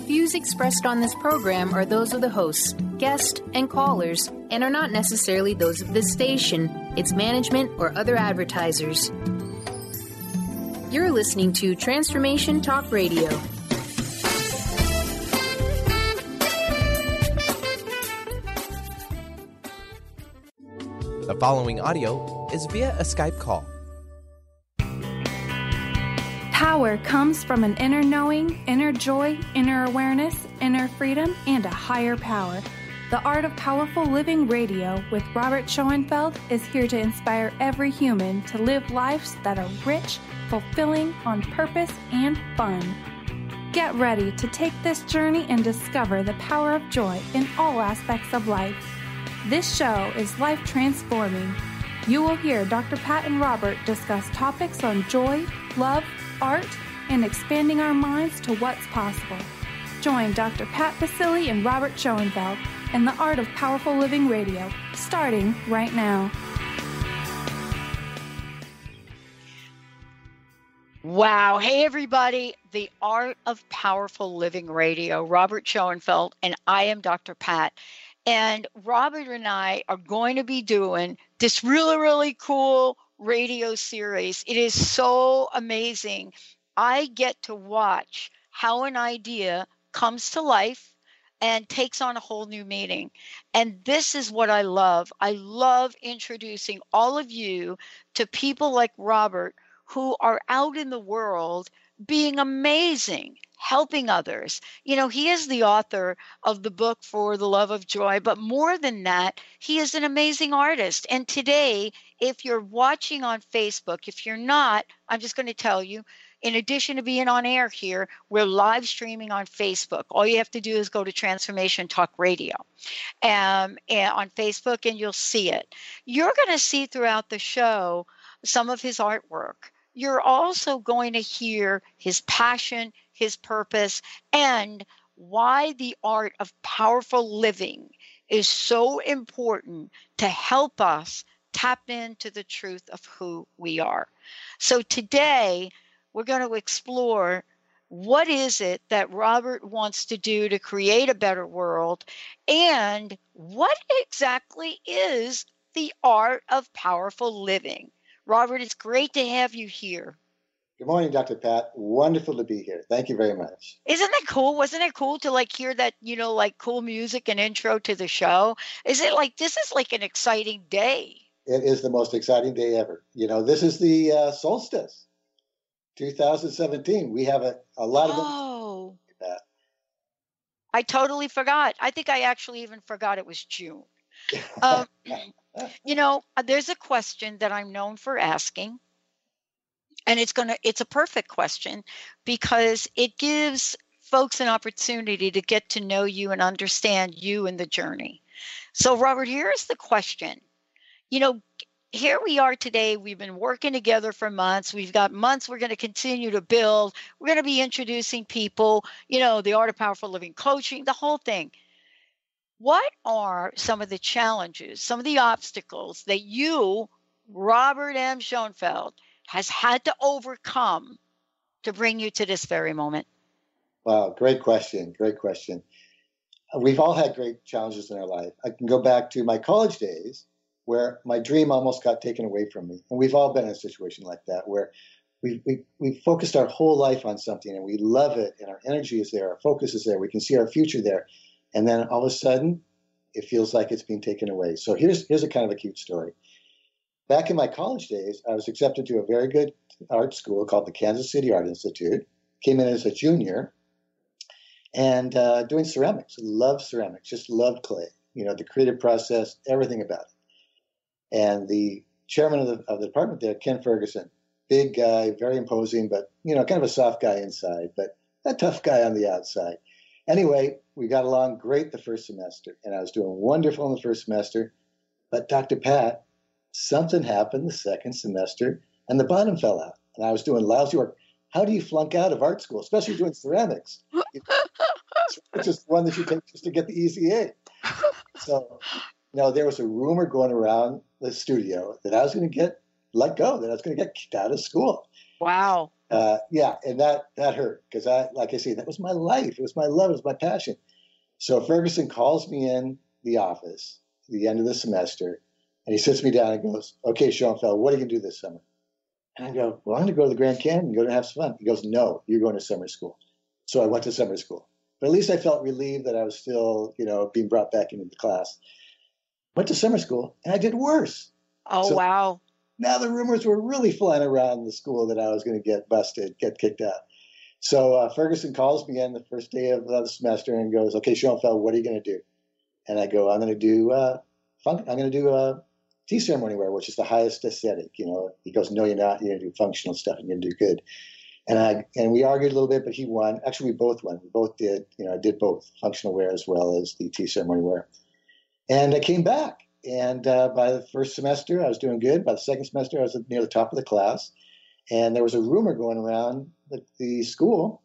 Views expressed on this program are those of the hosts, guests, and callers, and are not necessarily those of this station, its management, or other advertisers. You're listening to Transformation Talk Radio. The following audio is via a Skype call. Power comes from an inner knowing, inner joy, inner awareness, inner freedom, and a higher power. The Art of Powerful Living Radio with Robert Schoenfeld is here to inspire every human to live lives that are rich, fulfilling, on purpose, and fun. Get ready to take this journey and discover the power of joy in all aspects of life. This show is life transforming. You will hear Dr. Pat and Robert discuss topics on joy, love, art, and expanding our minds to what's possible. Join Dr. Pat Basile and Robert Schoenfeld in the Art of Powerful Living Radio, starting right now. Wow. Hey, everybody. The Art of Powerful Living Radio. Robert Schoenfeld, and I am Dr. Pat. And Robert and I are going to be doing this really, really cool radio series. It is so amazing. I get to watch how an idea comes to life and takes on a whole new meaning. And this is what I love. I love introducing all of you to people like Robert who are out in the world being amazing, helping others. You know, he is the author of the book For the Love of Joy, but more than that, he is an amazing artist. And today, if you're watching on Facebook, if you're not, I'm just going to tell you, in addition to being on air here, we're live streaming on Facebook. All you have to do is go to Transformation Talk Radio and on Facebook, and you'll see it. You're going to see throughout the show some of his artwork. You're also going to hear his passion, his purpose, and why the art of powerful living is so important to help us tap into the truth of who we are. So today, we're going to explore what is it that Robert wants to do to create a better world, and what exactly is the art of powerful living. Robert, it's great to have you here. Good morning, Dr. Pat. Wonderful to be here. Thank you very much. Isn't that cool? Wasn't it cool to hear that, cool music and intro to the show? Is it this is like an exciting day? It is the most exciting day ever. This is the solstice, 2017. We have a lot of... Oh, I totally forgot. I think I actually even forgot it was June. There's a question that I'm known for asking, and it's a perfect question because it gives folks an opportunity to get to know you and understand you and the journey. So, Robert, here's the question. Here we are today. We've been working together for months. We've got months we're going to continue to build. We're going to be introducing people, the Art of Powerful Living coaching, the whole thing. What are some of the challenges, some of the obstacles that you, Robert M. Schoenfeld, has had to overcome to bring you to this very moment? Wow, great question. Great question. We've all had great challenges in our life. I can go back to my college days where my dream almost got taken away from me. And we've all been in a situation like that where we focused our whole life on something and we love it and our energy is there, our focus is there, we can see our future there. And then all of a sudden, it feels like it's being taken away. So here's a kind of a cute story. Back in my college days, I was accepted to a very good art school called the Kansas City Art Institute. Came in as a junior and doing ceramics. Loved ceramics, just loved clay. The creative process, everything about it. And the chairman of the department there, Ken Ferguson, big guy, very imposing, but kind of a soft guy inside, but a tough guy on the outside. Anyway, we got along great the first semester, and I was doing wonderful in the first semester. But Dr. Pat, something happened the second semester, and the bottom fell out, and I was doing lousy work. How do you flunk out of art school, especially doing ceramics? It's just one that you take just to get the easy A. So, there was a rumor going around the studio that I was going to get let go, that I was going to get kicked out of school. Wow. Yeah, and that hurt because like I say, that was my life. It was my love. It was my passion. So Ferguson calls me in the office at the end of the semester, and he sits me down and goes, "Okay, Schoenfeld, what are you going to do this summer?" And I go, "Well, I'm going to go to the Grand Canyon and go to have some fun." He goes, "No, you're going to summer school." So I went to summer school. But at least I felt relieved that I was still, being brought back into the class. Went to summer school, and I did worse. Oh, So wow. now the rumors were really flying around the school that I was going to get busted, get kicked out. So Ferguson calls me in the first day of the semester and goes, "Okay, Schoenfeld, what are you going to do?" And I go, "I'm going to do tea ceremony wear, which is the highest aesthetic." He goes, "No, you're not. You're going to do functional stuff. And you're going to do good." And we argued a little bit, but he won. Actually, we both won. We both did. I did both functional wear as well as the tea ceremony wear. And I came back. And by the first semester, I was doing good. By the second semester, I was near the top of the class. And there was a rumor going around the school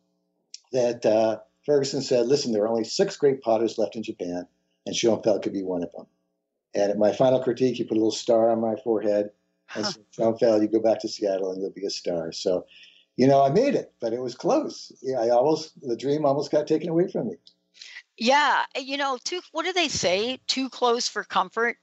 that Ferguson said, "Listen, there are only 6 great potters left in Japan, and Schoenfeld could be one of them." And at my final critique, he put a little star on my forehead and said, "Schoenfeld, you go back to Seattle and you'll be a star." So, I made it, but it was close. Yeah, the dream almost got taken away from me. Yeah. What do they say? Too close for comfort,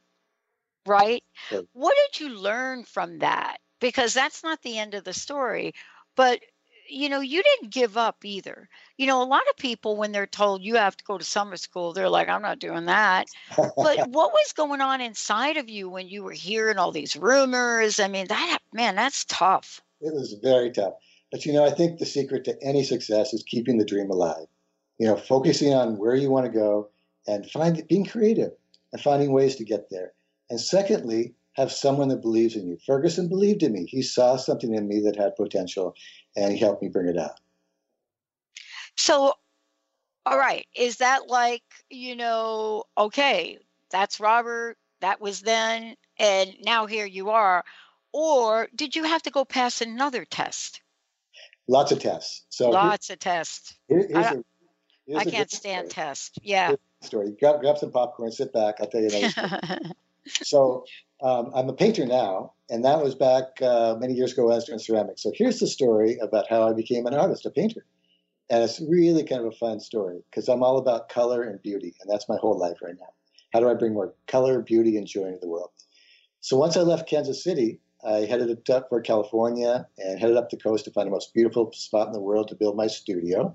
right? Right. What did you learn from that? Because that's not the end of the story. But, you didn't give up either. A lot of people, when they're told you have to go to summer school, they're like, "I'm not doing that." But what was going on inside of you when you were hearing all these rumors? I mean, that's tough. It was very tough. But, I think the secret to any success is keeping the dream alive. Focusing on where you want to go and being creative and finding ways to get there. And secondly, have someone that believes in you. Ferguson believed in me. He saw something in me that had potential, and he helped me bring it out. So, all right, is that like, okay, that's Robert, that was then, and now here you are? Or did you have to go pass another test? Lots of tests. So Lots of tests. here's I a can't good stand story. tests. Yeah. Story. Grab some popcorn, sit back. I'll tell you another story. So I'm a painter now, and that was back many years ago when I was doing ceramics. So here's the story about how I became an artist, a painter. And it's really kind of a fun story because I'm all about color and beauty, and that's my whole life right now. How do I bring more color, beauty, and joy into the world? So once I left Kansas City, I headed up for California and headed up the coast to find the most beautiful spot in the world to build my studio.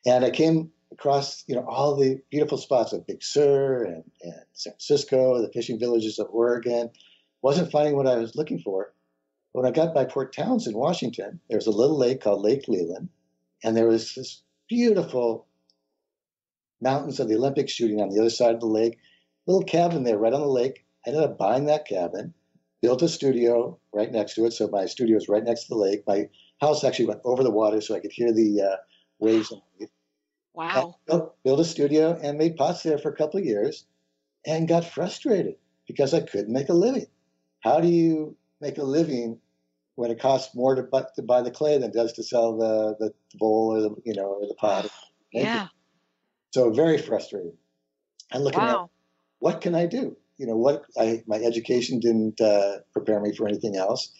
And I came across, all the beautiful spots of Big Sur and San Francisco, the fishing villages of Oregon. Wasn't finding what I was looking for. When I got by Port Townsend, Washington, there was a little lake called Lake Leland, and there was this beautiful mountains of the Olympics shooting on the other side of the lake. Little cabin there right on the lake. I ended up buying that cabin, built a studio right next to it. So my studio is right next to the lake. My house actually went over the water so I could hear the waves. Wow. Built a studio and made pots there for a couple of years and got frustrated because I couldn't make a living. How do you make a living when it costs more to buy the clay than it does to sell the bowl or the pot? Yeah. So very frustrated. And looking at what can I do? My education didn't prepare me for anything else.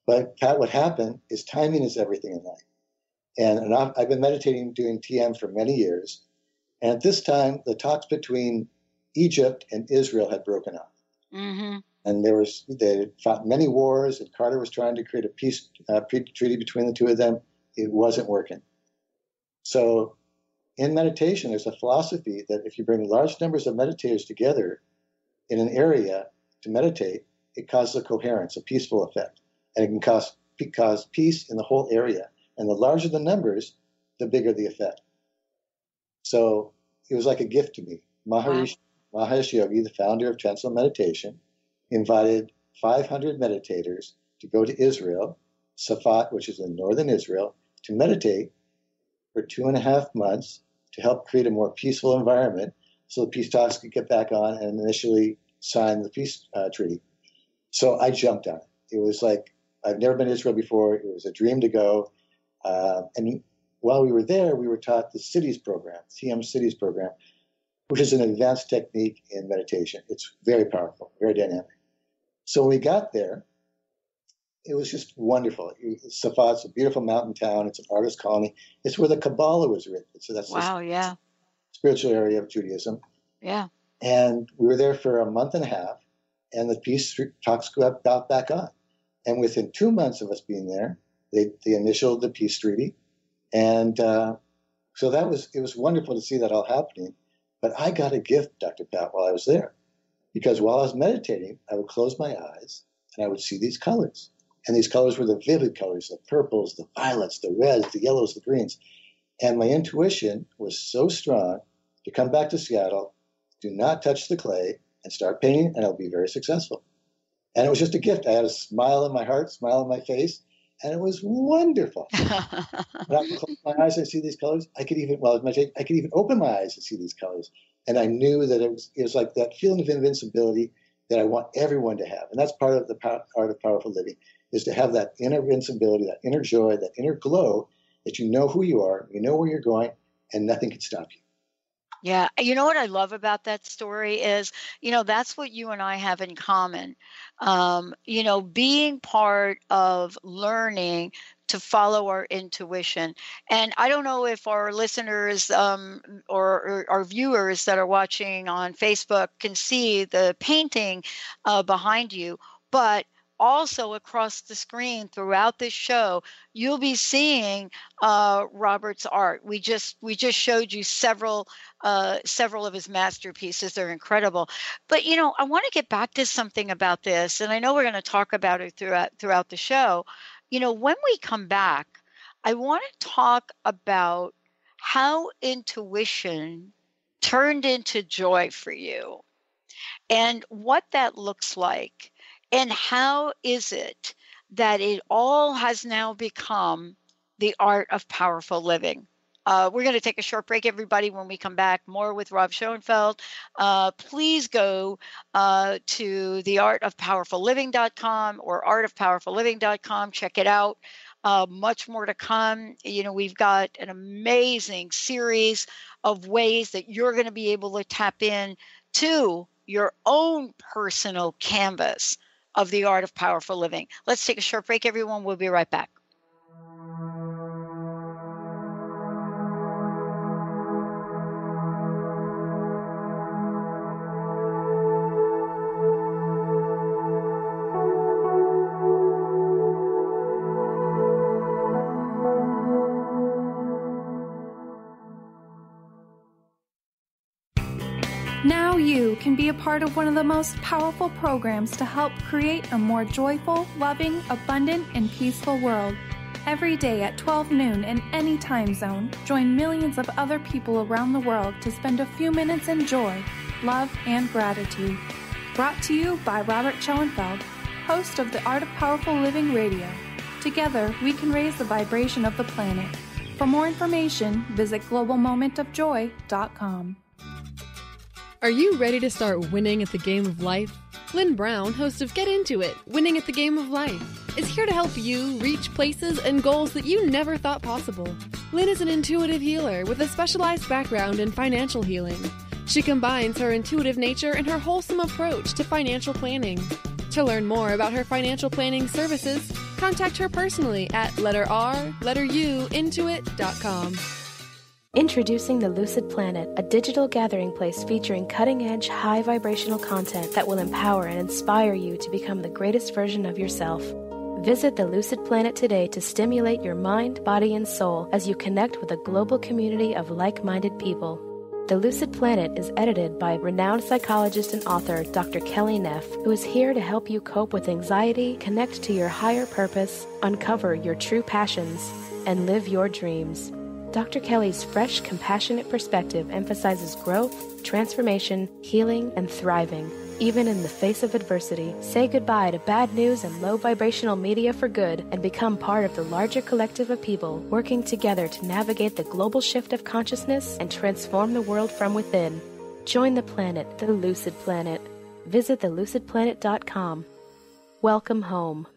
But Pat, what happened is timing is everything in life. And I've been meditating, doing TM for many years. And at this time, the talks between Egypt and Israel had broken up. Mm-hmm. And they fought many wars, and Carter was trying to create a peace treaty between the two of them. It wasn't working. So in meditation, there's a philosophy that if you bring large numbers of meditators together in an area to meditate, it causes a coherence, a peaceful effect. And it can cause peace in the whole area. And the larger the numbers, the bigger the effect. So it was like a gift to me. Mahesh Yogi, the founder of Transcendental Meditation, invited 500 meditators to go to Israel, Safat, which is in northern Israel, to meditate for 2.5 months to help create a more peaceful environment so the peace talks could get back on and initially sign the peace treaty. So I jumped on it. It was like, I've never been to Israel before. It was a dream to go. And while we were there, we were taught the Cities program, TM Cities program, which is an advanced technique in meditation. It's very powerful, very dynamic. So when we got there, it was just wonderful. Safat, it's a beautiful mountain town. It's an artist colony. It's where the Kabbalah was written. So that's yeah. Spiritual area of Judaism. Yeah. And we were there for a month and a half, and the peace talks got back on. And within 2 months of us being there, they initialed the peace treaty. And so it was wonderful to see that all happening. But I got a gift, Dr. Pat, while I was there. Because while I was meditating, I would close my eyes and I would see these colors. And these colors were the vivid colors, the purples, the violets, the reds, the yellows, the greens. And my intuition was so strong to come back to Seattle, do not touch the clay, and start painting, and I'll be very successful. And it was just a gift. I had a smile in my heart, smile on my face, and it was wonderful. When I could close my eyes and see these colors, I could even open my eyes and see these colors. And I knew that it was like that feeling of invincibility that I want everyone to have. And that's part of the art of powerful living, is to have that inner invincibility, that inner joy, that inner glow, that you know who you are, you know where you're going, and nothing can stop you. Yeah. You know what I love about that story is, that's what you and I have in common. Being part of learning to follow our intuition. And I don't know if our listeners or our viewers that are watching on Facebook can see the painting behind you, but also across the screen throughout this show, you'll be seeing Robert's art. We just showed you several of his masterpieces. They're incredible. But I want to get back to something about this, and I know we're going to talk about it throughout the show. When we come back, I want to talk about how intuition turned into joy for you, and what that looks like. And how is it that it all has now become the art of powerful living? We're going to take a short break, everybody. When we come back, more with Rob Schoenfeld. Please go to theartofpowerfulliving.com or artofpowerfulliving.com. Check it out. Much more to come. We've got an amazing series of ways that you're going to be able to tap in to your own personal canvas of the art of powerful living. Let's take a short break, everyone. We'll be right back. Now you can be a part of one of the most powerful programs to help create a more joyful, loving, abundant, and peaceful world. Every day at 12 noon in any time zone, join millions of other people around the world to spend a few minutes in joy, love, and gratitude. Brought to you by Robert Schoenfeld, host of the Art of Powerful Living Radio. Together, we can raise the vibration of the planet. For more information, visit globalmomentofjoy.com. Are you ready to start winning at the game of life? Lynn Brown, host of Get Into It, Winning at the Game of Life, is here to help you reach places and goals that you never thought possible. Lynn is an intuitive healer with a specialized background in financial healing. She combines her intuitive nature and her wholesome approach to financial planning. To learn more about her financial planning services, contact her personally at intuit.com. Introducing the Lucid Planet, a digital gathering place featuring cutting-edge, high-vibrational content that will empower and inspire you to become the greatest version of yourself. Visit the Lucid Planet today to stimulate your mind, body, and soul as you connect with a global community of like-minded people. The Lucid Planet is edited by renowned psychologist and author Dr. Kelly Neff, who is here to help you cope with anxiety, connect to your higher purpose, uncover your true passions, and live your dreams. Dr. Kelly's fresh, compassionate perspective emphasizes growth, transformation, healing, and thriving, even in the face of adversity. Say goodbye to bad news and low vibrational media for good and become part of the larger collective of people working together to navigate the global shift of consciousness and transform the world from within. Join the planet, the Lucid Planet. Visit thelucidplanet.com. Welcome home.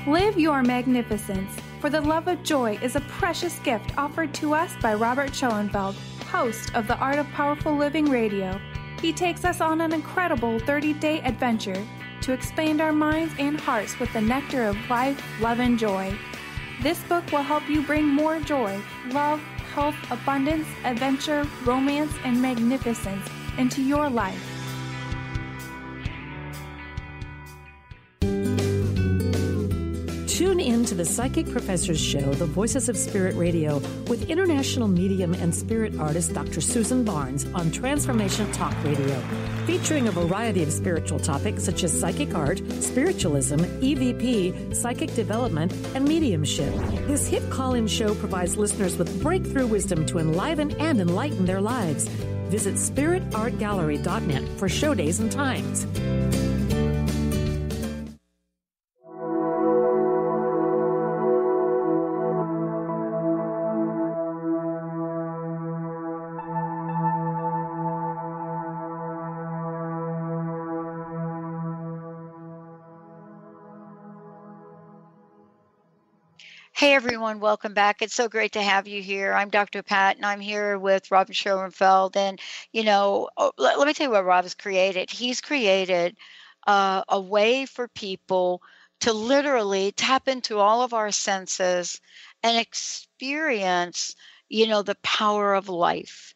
Live your magnificence. For the love of joy is a precious gift offered to us by Robert Schoenfeld, host of the Art of Powerful Living Radio. He takes us on an incredible 30-day adventure to expand our minds and hearts with the nectar of life, love, and joy. This book will help you bring more joy, love, health, abundance, adventure, romance, and magnificence into your life. Tune in to the Psychic Professors Show, The Voices of Spirit Radio, with international medium and spirit artist Dr. Susan Barnes on Transformation Talk Radio, featuring a variety of spiritual topics such as psychic art, spiritualism, EVP, psychic development, and mediumship. This hit call-in show provides listeners with breakthrough wisdom to enliven and enlighten their lives. Visit spiritartgallery.net for show days and times. Hey everyone, welcome back. It's so great to have you here. I'm Dr. Pat, and I'm here with Robin Schoenfeld. And, let me tell you what Rob has created. He's created a way for people to literally tap into all of our senses and experience, the power of life.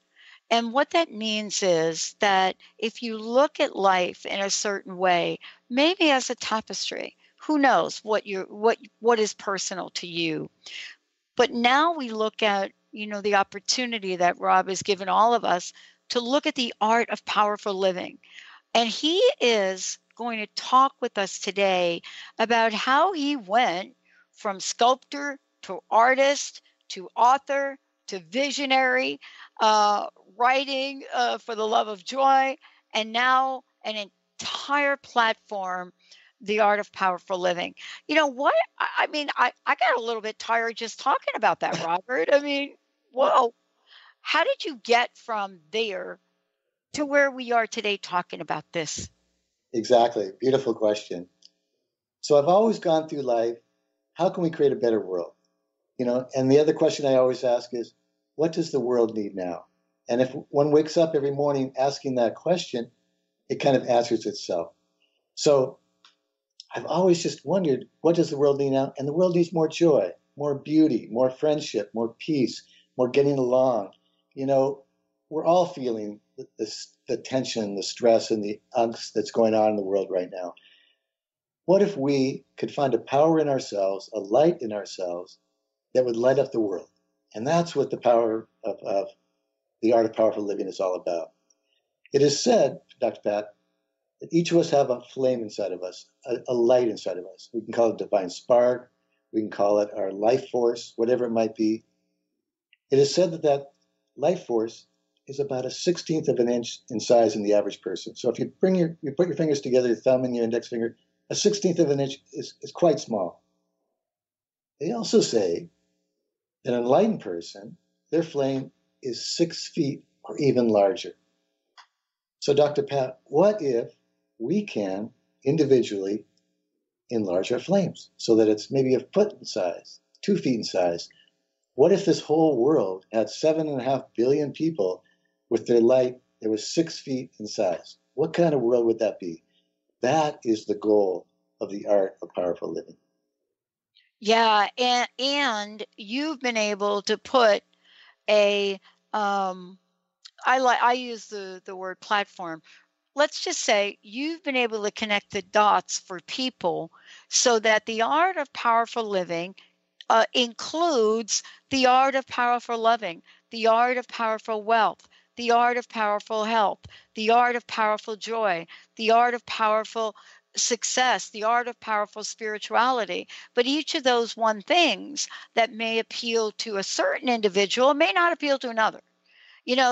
And what that means is that if you look at life in a certain way, maybe as a tapestry, who knows what is personal to you. But now we look at, the opportunity that Rob has given all of us to look at the art of powerful living. And he is going to talk with us today about how he went from sculptor to artist to author to visionary, writing for the love of joy, and now an entire platform, the art of powerful living. You know what? I got a little bit tired just talking about that, Robert. Whoa. How did you get from there to where we are today talking about this? Exactly. Beautiful question. So I've always gone through life, how can we create a better world? And the other question I always ask is, what does the world need now? And if one wakes up every morning asking that question, it kind of answers itself. So I've always just wondered, what does the world need now? And the world needs more joy, more beauty, more friendship, more peace, more getting along. We're all feeling the tension, the stress, and the angst that's going on in the world right now. What if we could find a power in ourselves, a light in ourselves that would light up the world? And that's what the power of the art of powerful living is all about. It is said, Dr. Pat, that each of us have a flame inside of us, a light inside of us. We can call it divine spark. We can call it our life force, whatever it might be. It is said that life force is about a 16th of an inch in size in the average person. So if you put your fingers together, your thumb and your index finger, a 16th of an inch is quite small. They also say that an enlightened person, their flame is 6 feet or even larger. So Dr. Pat, what if we can individually enlarge our flames so that it's maybe a foot in size, 2 feet in size? What if this whole world had 7.5 billion people with their light that was 6 feet in size? What kind of world would that be? That is the goal of the art of powerful living. Yeah, and you've been able to put I use the word platform. Let's just say you've been able to connect the dots for people so that the art of powerful living includes the art of powerful loving, the art of powerful wealth, the art of powerful health, the art of powerful joy, the art of powerful success, the art of powerful spirituality. But each of those one things that may appeal to a certain individual may not appeal to another.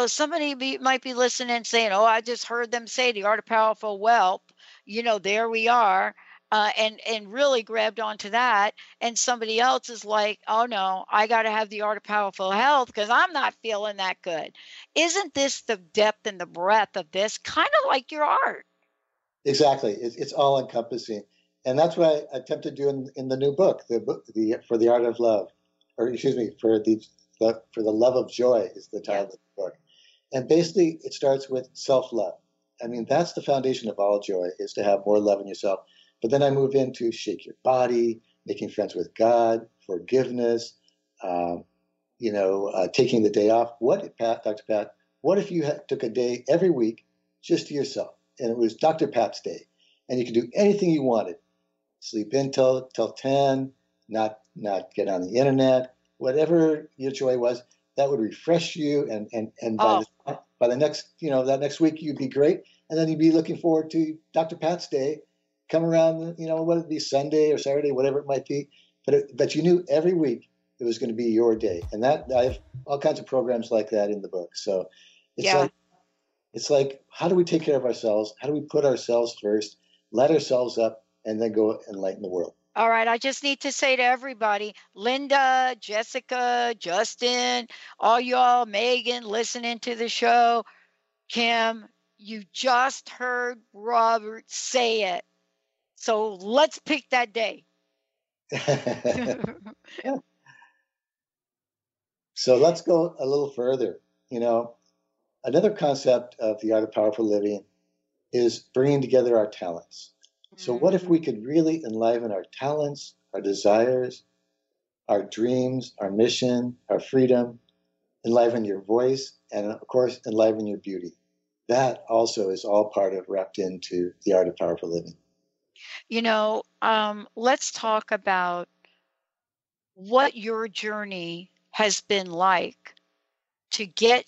Somebody might be listening and saying, oh, I just heard them say the art of powerful wealth. There we are. And really grabbed onto that. And somebody else is like, oh, no, I got to have the art of powerful health because I'm not feeling that good. Isn't this the depth and the breadth of this? Kind of like your art. Exactly. It's all encompassing. And that's what I attempt to do in the new book, for the art of love, for the love of joy is the title of the book. And basically it starts with self-love. I mean, that's the foundation of all joy, is to have more love in yourself. But then I move into shake your body, making friends with God, forgiveness, taking the day off. Dr. Pat, what if you took a day every week just to yourself, and it was Dr. Pat's day, and you could do anything you wanted, sleep in till 10, not get on the internet, whatever your joy was, that would refresh you, and by the next, that next week you'd be great, and then you'd be looking forward to Dr. Pat's day, come around, whether it be Sunday or Saturday, whatever it might be, but you knew every week it was going to be your day, and that I have all kinds of programs like that in the book. So it's like, how do we take care of ourselves? How do we put ourselves first, light ourselves up, and then go enlighten the world? All right, I just need to say to everybody, Linda, Jessica, Justin, all y'all, Megan, listening to the show, Kim, you just heard Robert say it. So let's pick that day. So let's go a little further. Another concept of the art of powerful living is bringing together our talents. So what if we could really enliven our talents, our desires, our dreams, our mission, our freedom, enliven your voice, and of course, enliven your beauty? That also is all part of, wrapped into the art of powerful living. Let's talk about what your journey has been like to get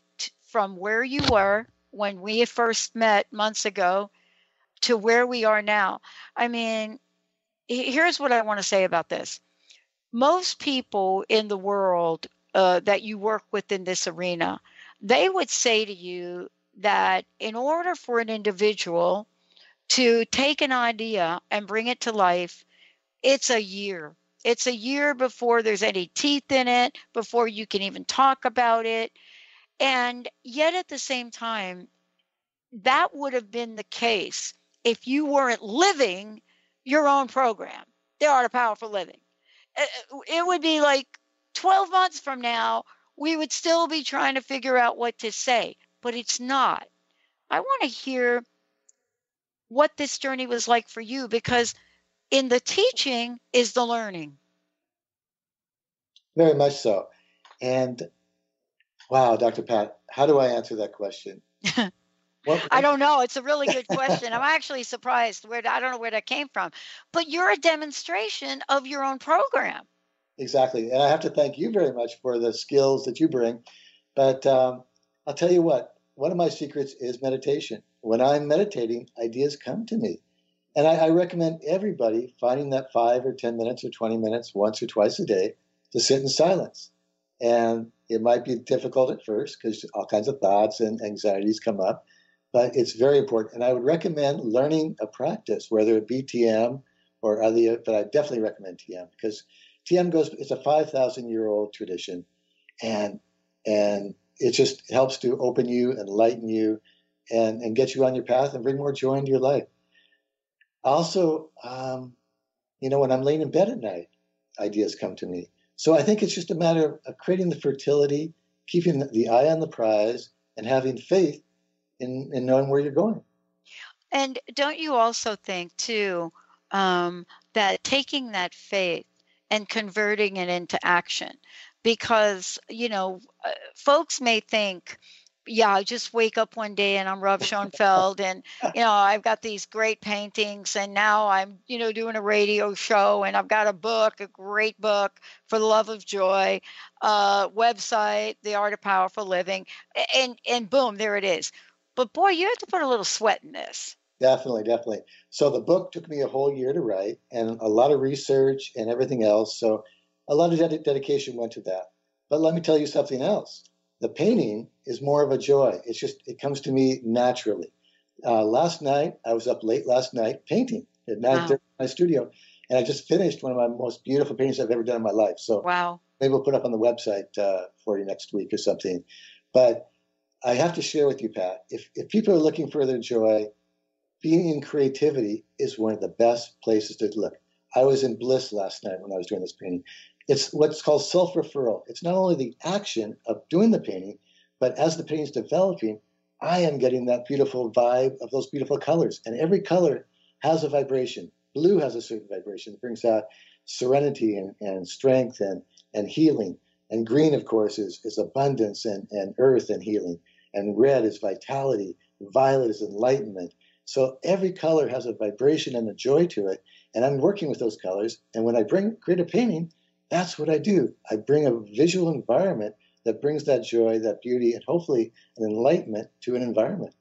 from where you were when we first met months ago to where we are now. I mean, here's what I want to say about this. Most people in the world that you work with in this arena, they would say to you that in order for an individual to take an idea and bring it to life, it's a year. It's a year before there's any teeth in it, before you can even talk about it. And yet at the same time, that would have been the case if you weren't living your own program, The Art of Powerful Living. It would be like 12 months from now, we would still be trying to figure out what to say, but it's not. I want to hear what this journey was like for you, because in the teaching is the learning. Very much so. And wow, Dr. Pat, how do I answer that question? I don't know. It's a really good question. I'm actually surprised. I don't know where that came from. But you're a demonstration of your own program. Exactly. And I have to thank you very much for the skills that you bring. But I'll tell you what, one of my secrets is meditation. When I'm meditating, ideas come to me. And I recommend everybody finding that 5 or 10 minutes or 20 minutes once or twice a day to sit in silence. And it might be difficult at first because all kinds of thoughts and anxieties come up, but it's very important. And I would recommend learning a practice, whether it be TM or other, but I definitely recommend TM because TM it's a 5,000-year-old tradition, and it just helps to open you, enlighten you, and get you on your path and bring more joy into your life. Also, when I'm laying in bed at night, ideas come to me. So I think it's just a matter of creating the fertility, keeping the eye on the prize, and having faith in knowing where you're going. And don't you also think, too, that taking that faith and converting it into action? Because, folks may think, yeah, I just wake up one day and I'm Rob Schoenfeld and, I've got these great paintings and now I'm, doing a radio show and I've got a book, a great book, For the Love of Joy, website, The Art of Powerful Living, and boom, there it is. But boy, you have to put a little sweat in this. Definitely. So the book took me a whole year to write and a lot of research and everything else. So a lot of dedication went to that. But let me tell you something else. The painting is more of a joy. It comes to me naturally. Last night, I was up late last night painting at 9:30 in my studio, and I just finished one of my most beautiful paintings I've ever done in my life. So wow. Maybe we'll put up on the website for you next week or something. But I have to share with you, Pat, if people are looking for their joy, being in creativity is one of the best places to look. I was in bliss last night when I was doing this painting. It's what's called self-referral. It's not only the action of doing the painting, but as the painting is developing, I am getting that beautiful vibe of those beautiful colors. And every color has a vibration. Blue has a certain vibration. It brings out serenity and strength and healing. And green, of course, is abundance and earth and healing. And red is vitality. Violet is enlightenment. So every color has a vibration and a joy to it. And I'm working with those colors. And when I create a painting, that's what I do. I bring a visual environment that brings that joy, that beauty, and hopefully an enlightenment to an environment.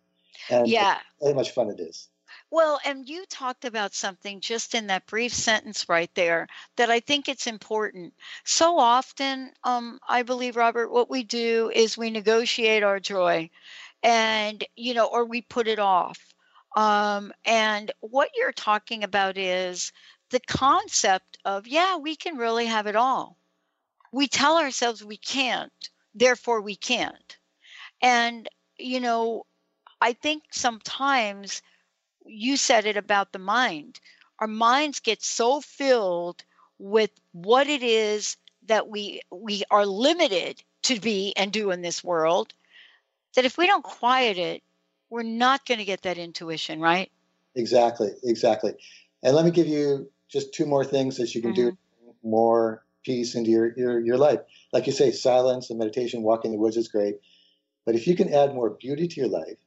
And yeah, how much fun it is. Well, and you talked about something just in that brief sentence right there that I think it's important. So often, I believe, Robert, what we do is we negotiate our joy and, or we put it off. And what you're talking about is the concept of, we can really have it all. We tell ourselves we can't, therefore we can't. And, I think sometimes you said it about the mind. Our minds get so filled with what it is that we are limited to be and do in this world, that if we don't quiet it, we're not going to get that intuition, right? Exactly. And let me give you just two more things that you can do more peace into your life. Like you say, silence and meditation, walking in the woods is great. But if you can add more beauty to your life,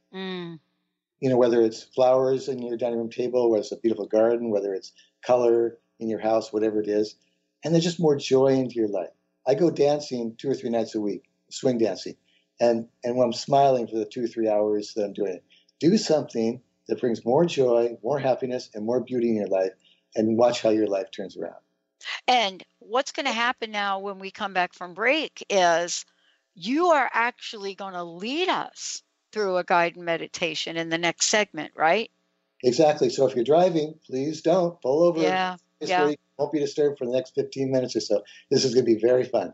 whether it's flowers in your dining room table, whether it's a beautiful garden, whether it's color in your house, whatever it is, and there's just more joy into your life. I go dancing 2 or 3 nights a week, swing dancing. And when I'm smiling for the 2 or 3 hours that I'm doing it, do something that brings more joy, more happiness, and more beauty in your life, and watch how your life turns around. And what's going to happen now when we come back from break is you are actually going to lead us through a guided meditation in the next segment, right? Exactly. So if you're driving, please don't pull over. Yeah. You won't be disturbed for the next 15 minutes or so. This is going to be very fun.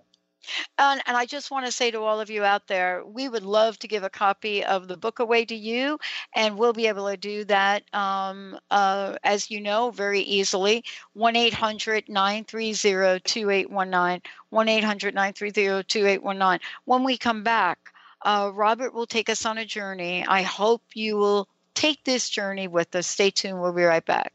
And I just want to say to all of you out there, we would love to give a copy of the book away to you, and we'll be able to do that, as you know, very easily. 1-800-930-2819, 1-800-930-2819. When we come back, Robert will take us on a journey. I hope you will take this journey with us. Stay tuned. We'll be right back.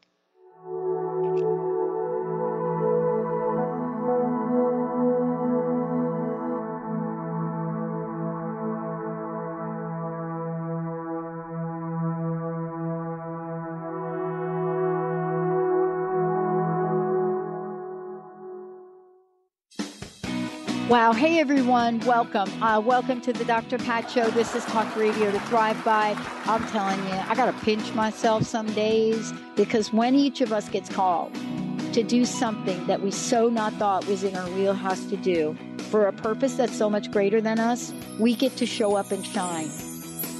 Wow. Hey, everyone. Welcome. Welcome to the Dr. Pat Show. This is Talk Radio to Thrive By. I'm telling you, I got to pinch myself some days because when each of us gets called to do something that we so not thought was in our wheelhouse to do for a purpose that's so much greater than us, we get to show up and shine.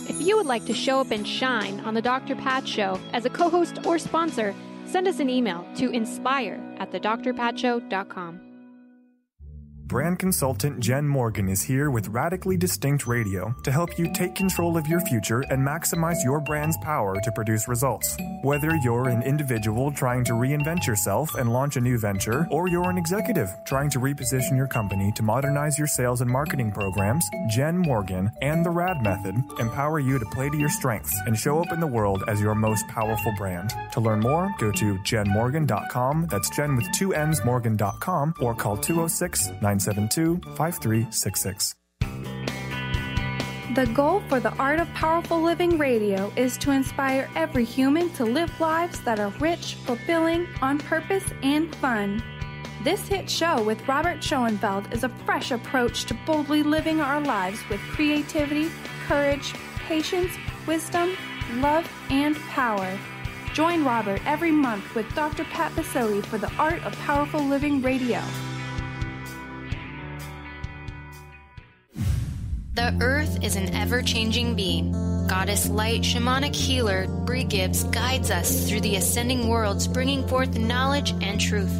If you would like to show up and shine on the Dr. Pat Show as a co-host or sponsor, send us an email to inspire@thedrpatshow.com. Brand consultant Jen Morgan is here with Radically Distinct Radio to help you take control of your future and maximize your brand's power to produce results. Whether you're an individual trying to reinvent yourself and launch a new venture, or you're an executive trying to reposition your company to modernize your sales and marketing programs, Jen Morgan and the RAD Method empower you to play to your strengths and show up in the world as your most powerful brand. To learn more, go to jenmorgan.com. That's Jen with 2 N's, Morgan.com, or call 206-972-5366. The goal for the Art of Powerful Living Radio is to inspire every human to live lives that are rich, fulfilling, on purpose, and fun. This hit show with Robert Schoenfeld is a fresh approach to boldly living our lives with creativity, courage, patience, wisdom, love, and power. Join Robert every month with Dr. Pat Basile for the Art of Powerful Living Radio. The Earth is an ever-changing being. Goddess Light Shamanic Healer Bri Gibbs guides us through the ascending worlds, bringing forth knowledge and truth.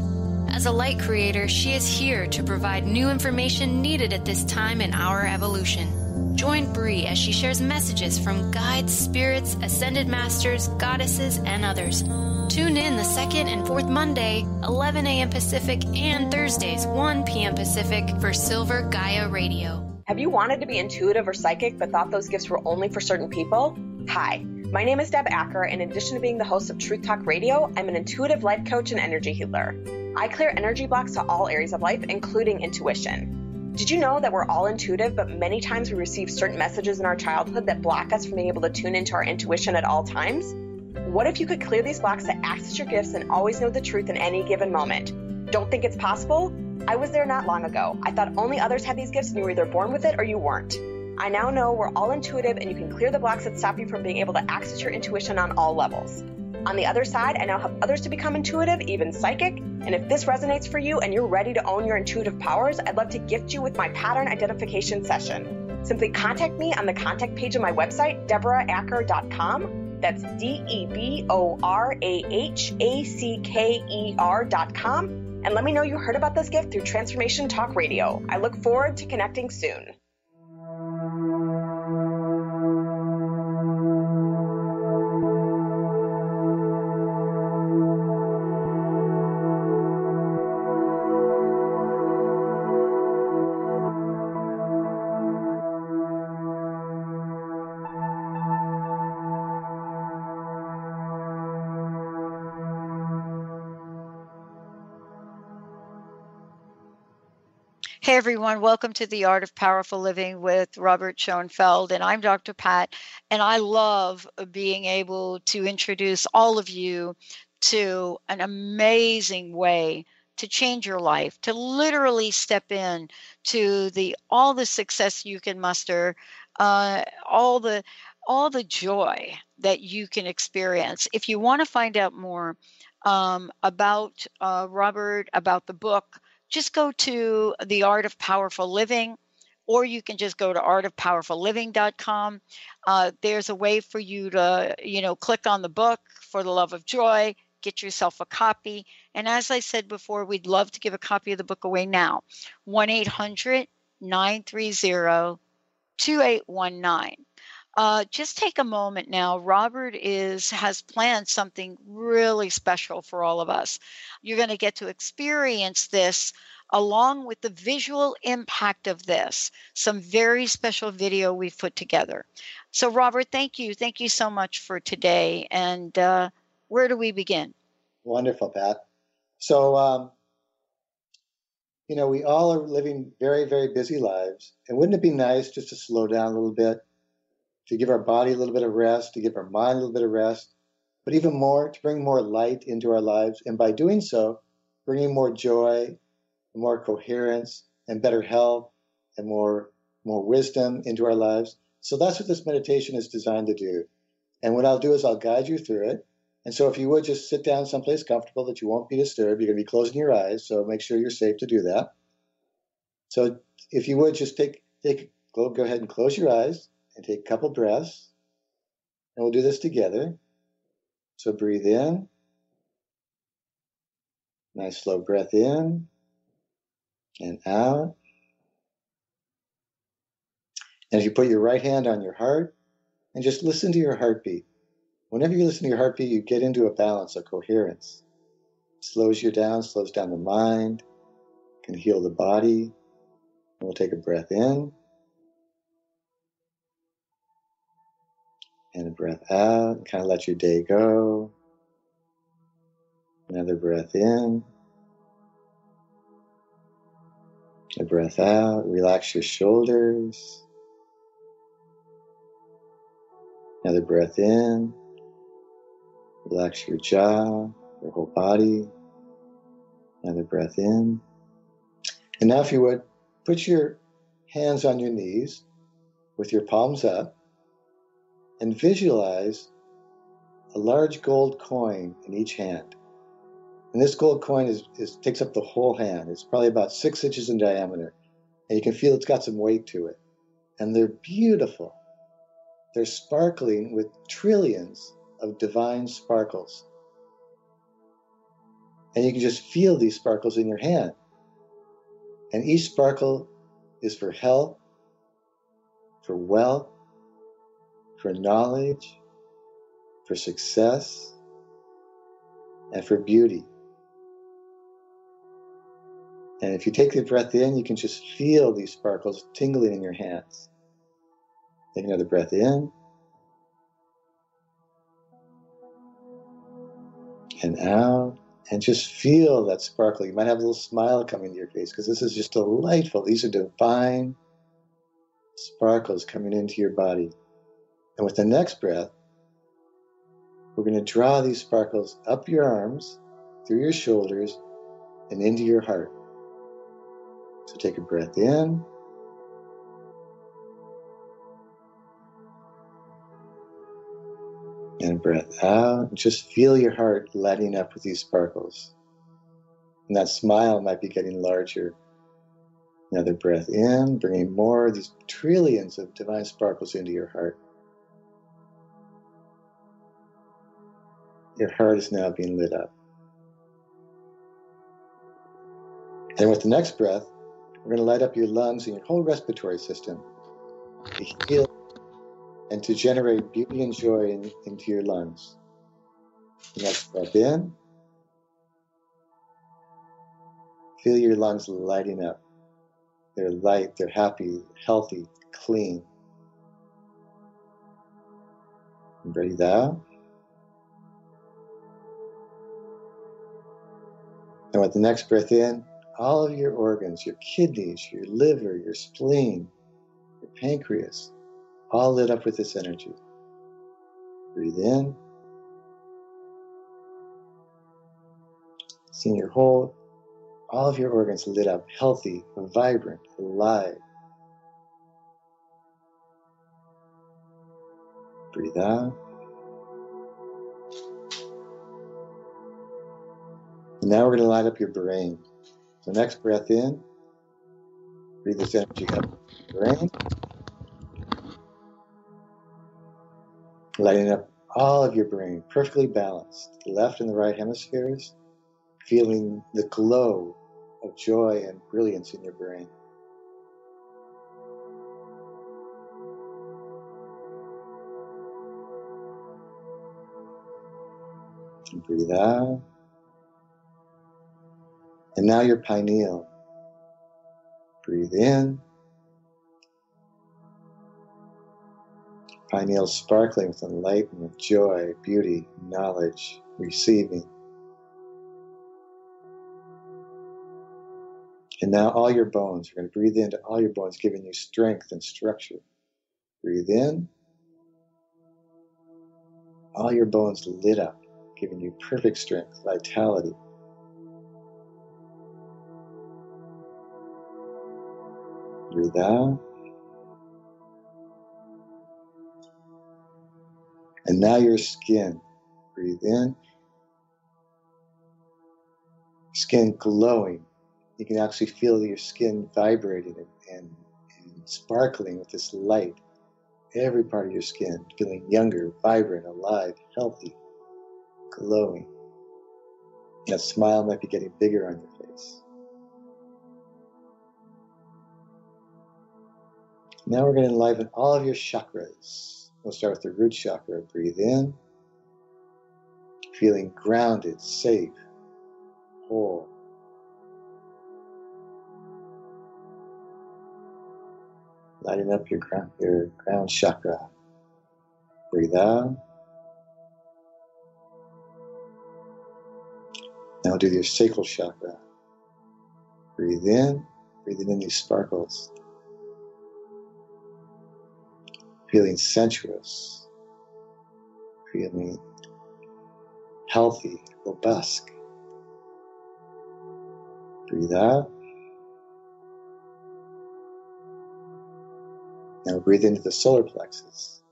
As a light creator, she is here to provide new information needed at this time in our evolution. Join Bri as she shares messages from guides, spirits, ascended masters, goddesses, and others. Tune in the second and fourth Monday, 11 a.m. Pacific, and Thursdays, 1 p.m. Pacific for Silver Gaia Radio. Have you wanted to be intuitive or psychic but thought those gifts were only for certain people? Hi, my name is Deb Acker, and in addition to being the host of Truth Talk Radio, I'm an intuitive life coach and energy healer. I clear energy blocks to all areas of life, including intuition. Did you know that we're all intuitive, but many times we receive certain messages in our childhood that block us from being able to tune into our intuition at all times? What if you could clear these blocks to access your gifts and always know the truth in any given moment? Don't think it's possible? I was there not long ago. I thought only others had these gifts and you were either born with it or you weren't. I now know we're all intuitive and you can clear the blocks that stop you from being able to access your intuition on all levels. On the other side, I now help others to become intuitive, even psychic, and if this resonates for you and you're ready to own your intuitive powers, I'd love to gift you with my pattern identification session. Simply contact me on the contact page of my website, DeborahAcker.com. That's DeborahAcker.com. And let me know you heard about this gift through Transformation Talk Radio. I look forward to connecting soon. Hey everyone, welcome to the Art of Powerful Living with Robert Schoenfeld, and I'm Dr. Pat, and I love being able to introduce all of you to an amazing way to change your life, to literally step in to all the success you can muster, all the joy that you can experience. If you want to find out more about Robert, about the book, just go to The Art of Powerful Living, or you can just go to artofpowerfulliving.com. There's a way for you to, click on the book, For the Love of Joy, get yourself a copy. And as I said before, we'd love to give a copy of the book away now. 1-800-930-2819. Just take a moment now. Robert has planned something really special for all of us. You're going to get to experience this along with the visual impact of this. Some very special video we've put together. So Robert, thank you. Thank you so much for today. And where do we begin? Wonderful, Pat. So, we all are living very, very busy lives. And wouldn't it be nice just to slow down a little bit? To give our body a little bit of rest, to give our mind a little bit of rest, but even more, to bring more light into our lives. And by doing so, bringing more joy, more coherence, and better health, and more wisdom into our lives. So that's what this meditation is designed to do. And what I'll do is I'll guide you through it. And so if you would just sit down someplace comfortable that you won't be disturbed, you're going to be closing your eyes, so make sure you're safe to do that. So if you would just go ahead and close your eyes, and take a couple breaths, and we'll do this together. So breathe in. Nice slow breath in and out. And if you put your right hand on your heart and just listen to your heartbeat. Whenever you listen to your heartbeat, you get into a balance, a coherence. It slows you down, slows down the mind, can heal the body. And we'll take a breath in. And a breath out, kind of let your day go. Another breath in. A breath out, relax your shoulders. Another breath in. Relax your jaw, your whole body. Another breath in. And now if you would, put your hands on your knees with your palms up. And visualize a large gold coin in each hand. And this gold coin takes up the whole hand. It's probably about 6 inches in diameter. And you can feel it's got some weight to it. And they're beautiful. They're sparkling with trillions of divine sparkles. And you can just feel these sparkles in your hand. And each sparkle is for health, for wealth, for knowledge, for success, and for beauty. And if you take the breath in, you can just feel these sparkles tingling in your hands. Take another breath in and out, and just feel that sparkle. You might have a little smile coming to your face because this is just delightful. These are divine sparkles coming into your body. And with the next breath, we're going to draw these sparkles up your arms, through your shoulders, and into your heart. So take a breath in. And a breath out. And just feel your heart lighting up with these sparkles. And that smile might be getting larger. Another breath in, bringing more of these trillions of divine sparkles into your heart. Your heart is now being lit up. And with the next breath, we're going to light up your lungs and your whole respiratory system to heal and to generate beauty and joy into your lungs. The next breath in. Feel your lungs lighting up. They're light, they're happy, healthy, clean. And breathe out. And with the next breath in, all of your organs, your kidneys, your liver, your spleen, your pancreas, all lit up with this energy. Breathe in. Seeing all of your organs lit up, healthy, vibrant, alive. Breathe out. And now we're going to light up your brain. So next breath in, breathe this energy up your brain. Lighting up all of your brain, perfectly balanced, the left and the right hemispheres, feeling the glow of joy and brilliance in your brain. And breathe out. And now your pineal. Breathe in. Pineal sparkling with enlightenment, joy, beauty, knowledge, receiving. And now all your bones. You're going to breathe into all your bones, giving you strength and structure. Breathe in. All your bones lit up, giving you perfect strength, vitality. Breathe out. And now your skin. Breathe in. Skin glowing. You can actually feel your skin vibrating and sparkling with this light. Every part of your skin feeling younger, vibrant, alive, healthy, glowing. That smile might be getting bigger on your face. Now we're going to enliven all of your chakras. We'll start with the root chakra. Breathe in. Feeling grounded, safe, whole. Lighting up your ground chakra. Breathe out. Now do your sacral chakra. Breathe in. Breathing in these sparkles. Feeling sensuous. Feeling healthy, robust. Breathe out. Now breathe into the solar plexus.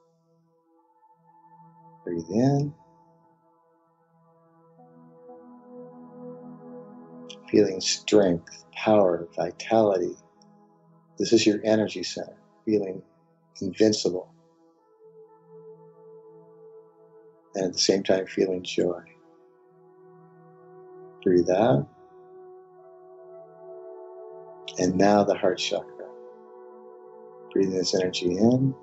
Breathe in. Feeling strength, power, vitality. This is your energy center. Feeling invincible. And at the same time, feeling joy. Breathe out. And now the heart chakra. Breathing this energy in.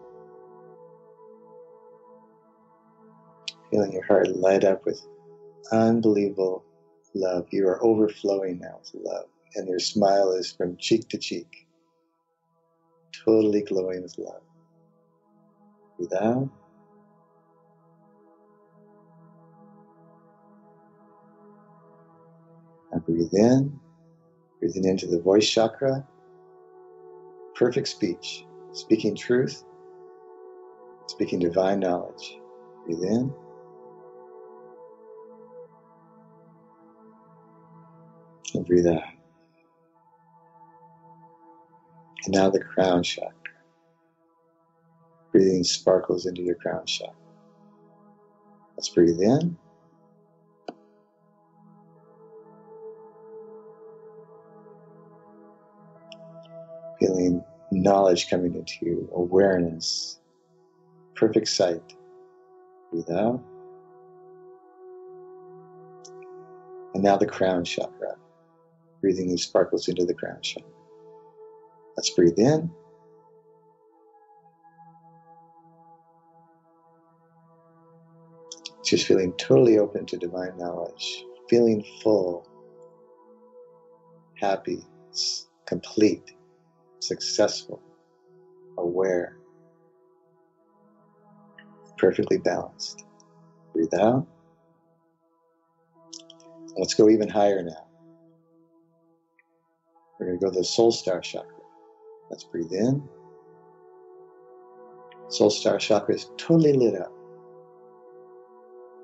Feeling your heart light up with unbelievable love. You are overflowing now with love. And your smile is from cheek to cheek. Totally glowing with love. Breathe out. Now breathe in. Breathing into the voice chakra. Perfect speech. Speaking truth. Speaking divine knowledge. Breathe in. And breathe out. And now the crown chakra. Breathing sparkles into your crown chakra. Let's breathe in. Feeling knowledge coming into you, awareness, perfect sight. Breathe out. And now the crown chakra. Breathing these sparkles into the crown chakra. Let's breathe in. Just feeling totally open to divine knowledge. Feeling full, happy, complete, successful, aware, perfectly balanced. Breathe out. Let's go even higher now. We're going to go to the soul star chakra. Let's breathe in. Soul star chakra is totally lit up,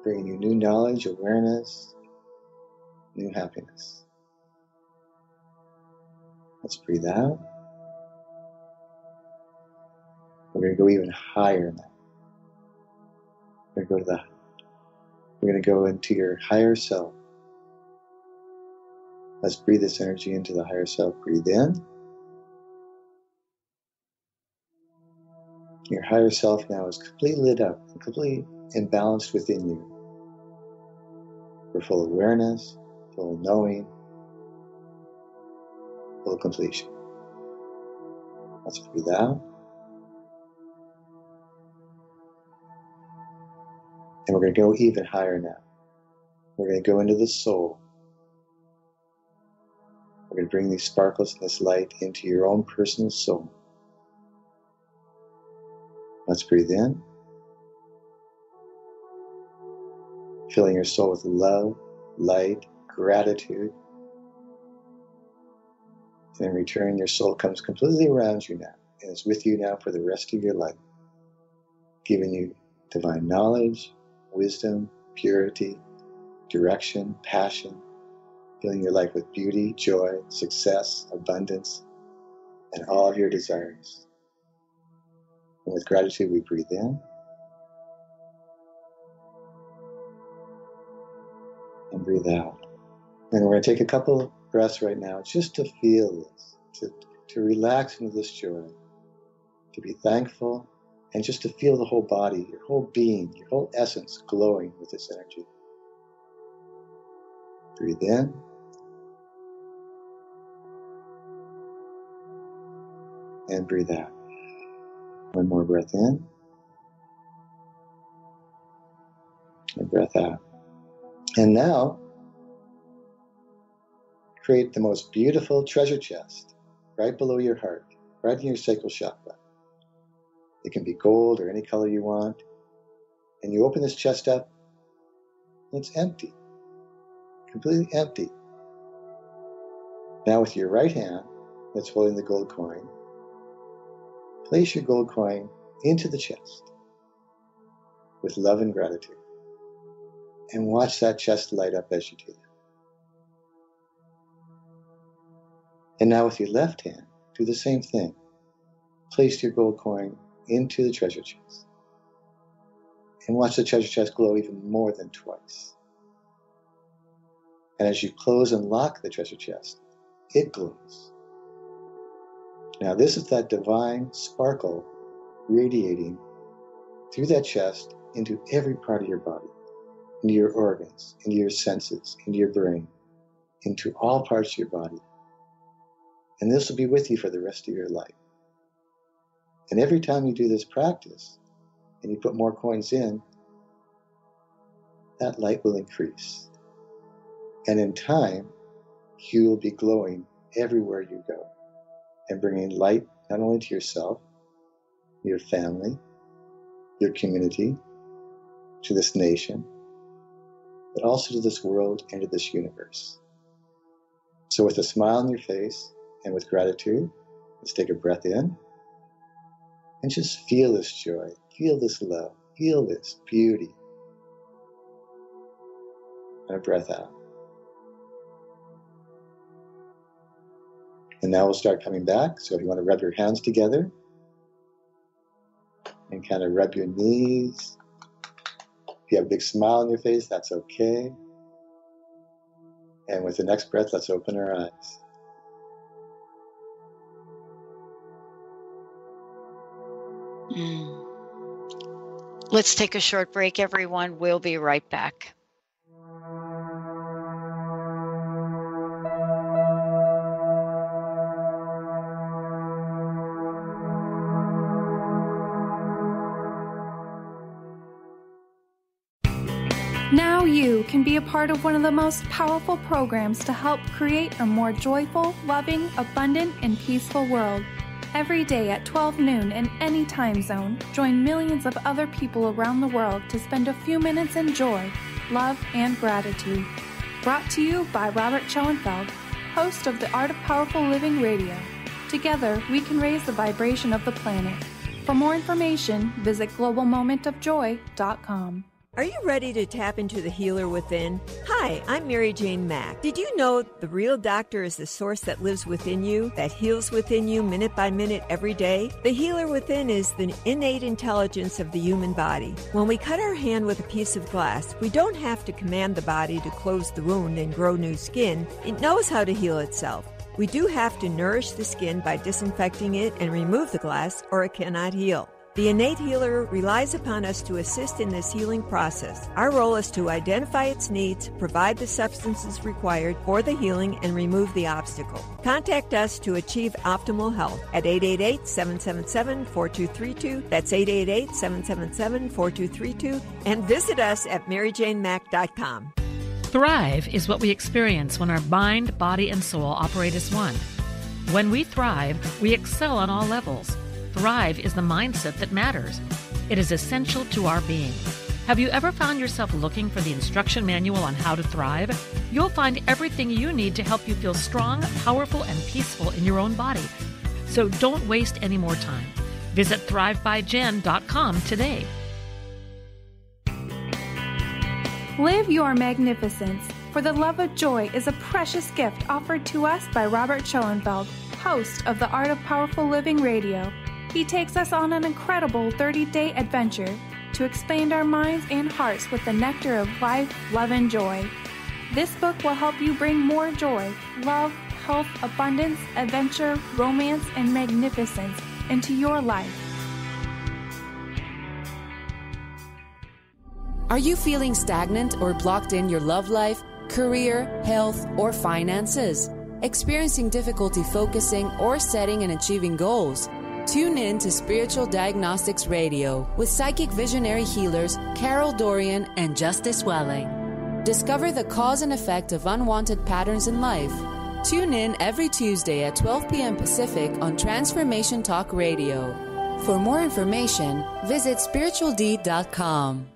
bringing you new knowledge, awareness, new happiness. Let's breathe out. We're going to go even higher now. We're going to go into your higher self. Let's breathe this energy into the higher self. Breathe in. Your higher self now is completely lit up, completely and balanced within you. We're full of awareness, full of knowing, full of completion. Let's breathe out. And we're going to go even higher now. We're going to go into the soul. We're going to bring these sparkles and this light into your own personal soul. Let's breathe in. Filling your soul with love, light, gratitude. And in return, your soul comes completely around you now and is with you now for the rest of your life, giving you divine knowledge, wisdom, purity, direction, passion, filling your life with beauty, joy, success, abundance, and all of your desires. And with gratitude, we breathe in and breathe out. And we're going to take a couple of breaths right now just to feel this, to relax into this joy, to be thankful, and just to feel the whole body, your whole being, your whole essence glowing with this energy. Breathe in. And breathe out. One more breath in. And breath out. And now, create the most beautiful treasure chest right below your heart, right in your sacral chakra. It can be gold or any color you want. And you open this chest up, and it's empty. Completely empty. Now with your right hand that's holding the gold coin, place your gold coin into the chest with love and gratitude. And watch that chest light up as you do that. And now with your left hand, do the same thing. Place your gold coin into the treasure chest. And watch the treasure chest glow even more than twice. And as you close and lock the treasure chest, it glows. Now this is that divine sparkle radiating through that chest into every part of your body, into your organs, into your senses, into your brain, into all parts of your body. And this will be with you for the rest of your life. And every time you do this practice and you put more coins in, that light will increase. And in time, you will be glowing everywhere you go and bringing light not only to yourself, your family, your community, to this nation, but also to this world and to this universe. So with a smile on your face and with gratitude, let's take a breath in and just feel this joy, feel this love, feel this beauty. And a breath out. And now we'll start coming back. So if you want to rub your hands together and kind of rub your knees. If you have a big smile on your face, that's okay. And with the next breath, let's open our eyes. Let's take a short break, everyone. We'll be right back. Now you can be a part of one of the most powerful programs to help create a more joyful, loving, abundant, and peaceful world. Every day at 12 noon in any time zone, join millions of other people around the world to spend a few minutes in joy, love, and gratitude. Brought to you by Robert Schoenfeld, host of the Art of Powerful Living Radio. Together, we can raise the vibration of the planet. For more information, visit globalmomentofjoy.com. Are you ready to tap into the healer within? Hi, I'm Mary Jane Mack. Did you know the real doctor is the source that lives within you, that heals within you minute by minute every day? The healer within is the innate intelligence of the human body. When we cut our hand with a piece of glass, we don't have to command the body to close the wound and grow new skin. It knows how to heal itself. We do have to nourish the skin by disinfecting it and remove the glass, or it cannot heal. The innate healer relies upon us to assist in this healing process. Our role is to identify its needs, provide the substances required for the healing, and remove the obstacle. Contact us to achieve optimal health at 888-777-4232. That's 888-777-4232. And visit us at maryjanemack.com. Thrive is what we experience when our mind, body, and soul operate as one. When we thrive, we excel on all levels. Thrive is the mindset that matters. It is essential to our being. Have you ever found yourself looking for the instruction manual on how to thrive? You'll find everything you need to help you feel strong, powerful, and peaceful in your own body. So don't waste any more time. Visit thrivebyjen.com today. Live your magnificence, for the love of joy is a precious gift offered to us by Robert Schoenfeld, host of the Art of Powerful Living Radio. He takes us on an incredible 30-day adventure to expand our minds and hearts with the nectar of life, love, and joy. This book will help you bring more joy, love, health, abundance, adventure, romance, and magnificence into your life. Are you feeling stagnant or blocked in your love life, career, health, or finances? Experiencing difficulty focusing or setting and achieving goals? Tune in to Spiritual Diagnostics Radio with psychic visionary healers Carol Dorian and Justice Welling. Discover the cause and effect of unwanted patterns in life. Tune in every Tuesday at 12 p.m. Pacific on Transformation Talk Radio. For more information, visit spiritualdeed.com.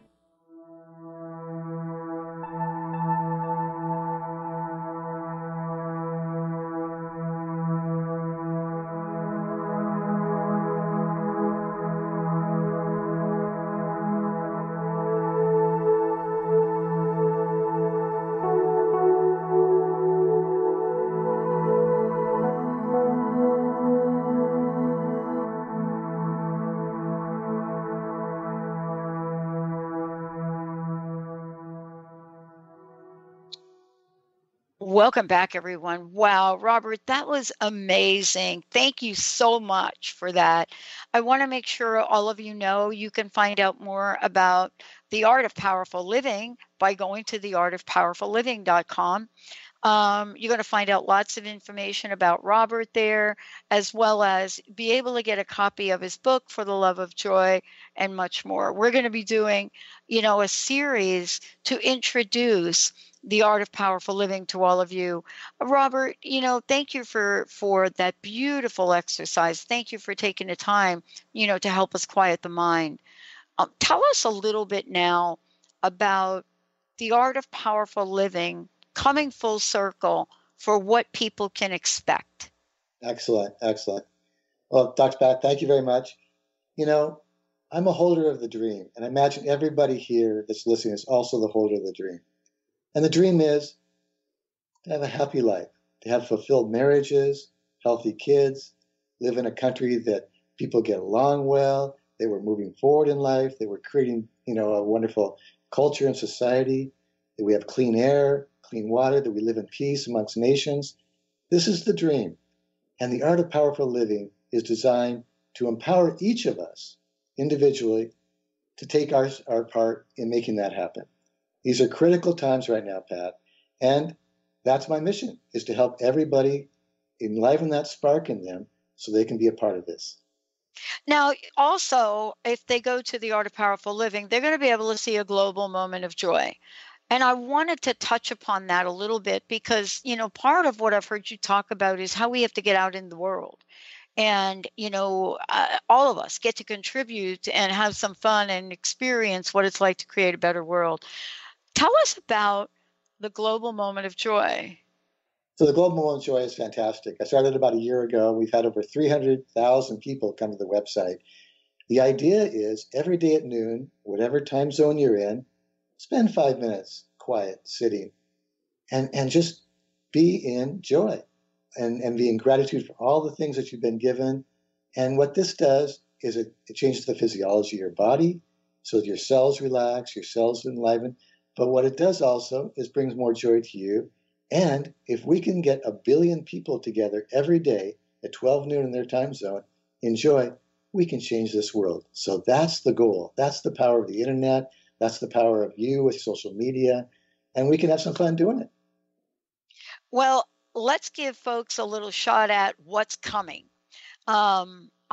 Welcome back, everyone. Wow, Robert, that was amazing. Thank you so much for that. I want to make sure all of you know you can find out more about the Art of Powerful Living by going to theartofpowerfulliving.com. You're going to find out lots of information about Robert there, as well as be able to get a copy of his book, For the Love of Joy, and much more. We're going to be doing, a series to introduce the art of powerful living to all of you. Robert, thank you for that beautiful exercise. Thank you for taking the time, to help us quiet the mind. Tell us a little bit now about the art of powerful living coming full circle for what people can expect. Excellent. Well, Dr. Pat, thank you very much. I'm a holder of the dream, and I imagine everybody here that's listening is also the holder of the dream. And the dream is to have a happy life, to have fulfilled marriages, healthy kids, live in a country that people get along well, they were moving forward in life, they were creating, a wonderful culture and society, that we have clean air, clean water, that we live in peace amongst nations. This is the dream. And the art of powerful living is designed to empower each of us individually to take our part in making that happen. These are critical times right now, Pat. And that's my mission, is to help everybody enliven that spark in them so they can be a part of this. Now, also, if they go to the Art of Powerful Living, they're going to be able to see a global moment of joy. And I wanted to touch upon that a little bit because, part of what I've heard you talk about is how we have to get out in the world. And, all of us get to contribute and have some fun and experience what it's like to create a better world. Tell us about the global moment of joy. So the Global Moment of Joy is fantastic. I started about a year ago. We've had over 300,000 people come to the website. The idea is every day at noon, whatever time zone you're in, spend 5 minutes quiet, sitting, and just be in joy and be in gratitude for all the things that you've been given. And what this does is it changes the physiology of your body so that your cells relax, your cells enliven. But what it does also is brings more joy to you. And if we can get 1 billion people together every day at 12 noon in their time zone in joy, we can change this world. So that's the goal. That's the power of the internet. That's the power of you with social media. And we can have some fun doing it. Well, let's give folks a little shot at what's coming.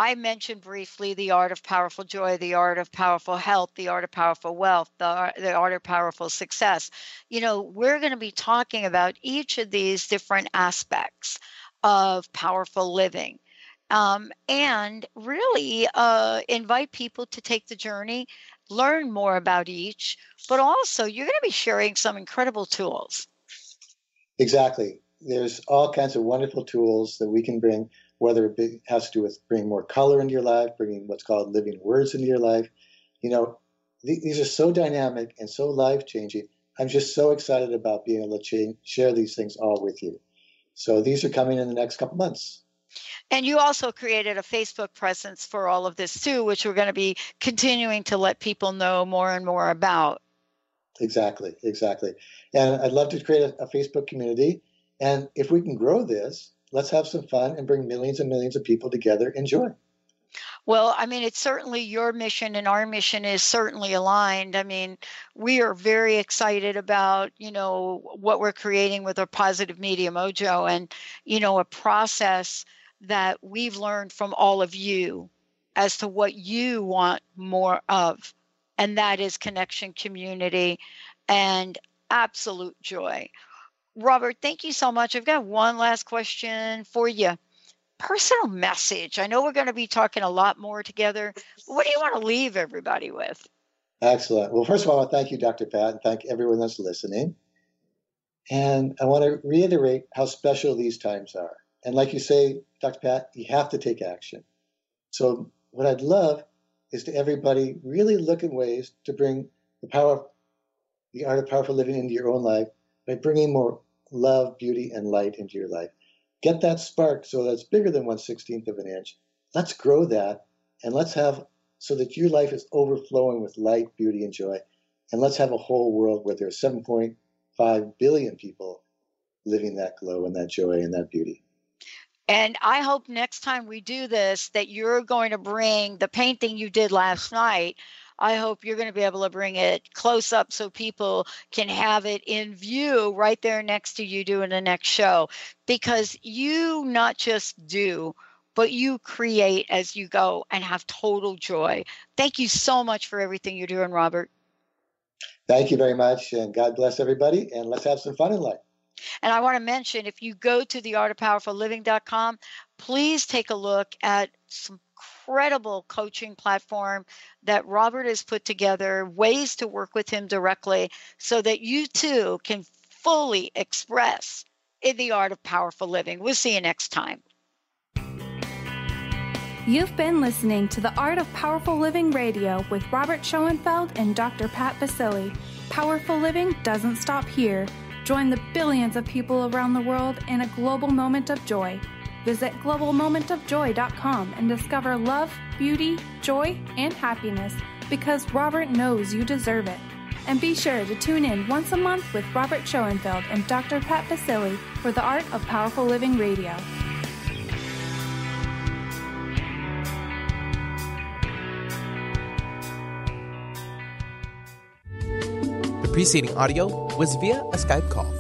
I mentioned briefly the art of powerful joy, the art of powerful health, the art of powerful wealth, the art of powerful success. We're going to be talking about each of these different aspects of powerful living. And really invite people to take the journey, learn more about each, but also you're going to be sharing some incredible tools. Exactly. There's all kinds of wonderful tools that we can bring, whether it has to do with bringing more color into your life, bringing what's called living words into your life. These are so dynamic and so life-changing. I'm just so excited about being able to share these things all with you. So these are coming in the next couple months. And you also created a Facebook presence for all of this too, which we're going to be continuing to let people know more and more about. Exactly. And I'd love to create a Facebook community. And if we can grow this, let's have some fun and bring millions and millions of people together in joy. Well, it's certainly your mission and our mission is certainly aligned. We are very excited about, what we're creating with our Positive Media Mojo and, a process that we've learned from all of you as to what you want more of. And that is connection, community, and absolute joy. Robert, thank you so much. I've got one last question for you. Personal message. I know we're going to be talking a lot more together. What do you want to leave everybody with? Excellent. Well, first of all, I want to thank you, Dr. Pat, and thank everyone that's listening. And I want to reiterate how special these times are. And like you say, Dr. Pat, you have to take action. So what I'd love is to everybody really look at ways to bring the art of powerful living into your own life by bringing more love, beauty, and light into your life. Get that spark so that's bigger than 1/16 of an inch. Let's grow that, and let's have so that your life is overflowing with light, beauty, and joy. And let's have a whole world where there are 7.5 billion people living that glow and that joy and that beauty. And I hope next time we do this that you're going to bring the painting you did last night I hope you're going to be able to bring it close up so people can have it in view right there next to you doing the next show, because you not just do, but you create as you go and have total joy. Thank you so much for everything you're doing, Robert. Thank you very much, and God bless everybody, and let's have some fun in life. And I want to mention, if you go to theartofpowerfulliving.com, please take a look at some incredible coaching platform that Robert has put together, ways to work with him directly so that you too can fully express in the art of powerful living. We'll see you next time. You've been listening to the Art of Powerful Living Radio with Robert Schoenfeld and Dr. Pat Basile. Powerful living doesn't stop here. Join the billions of people around the world in a global moment of joy. Visit globalmomentofjoy.com and discover love, beauty, joy, and happiness, because Robert knows you deserve it. And be sure to tune in once a month with Robert Schoenfeld and Dr. Pat Basile for the Art of Powerful Living Radio. The preceding audio was via a Skype call.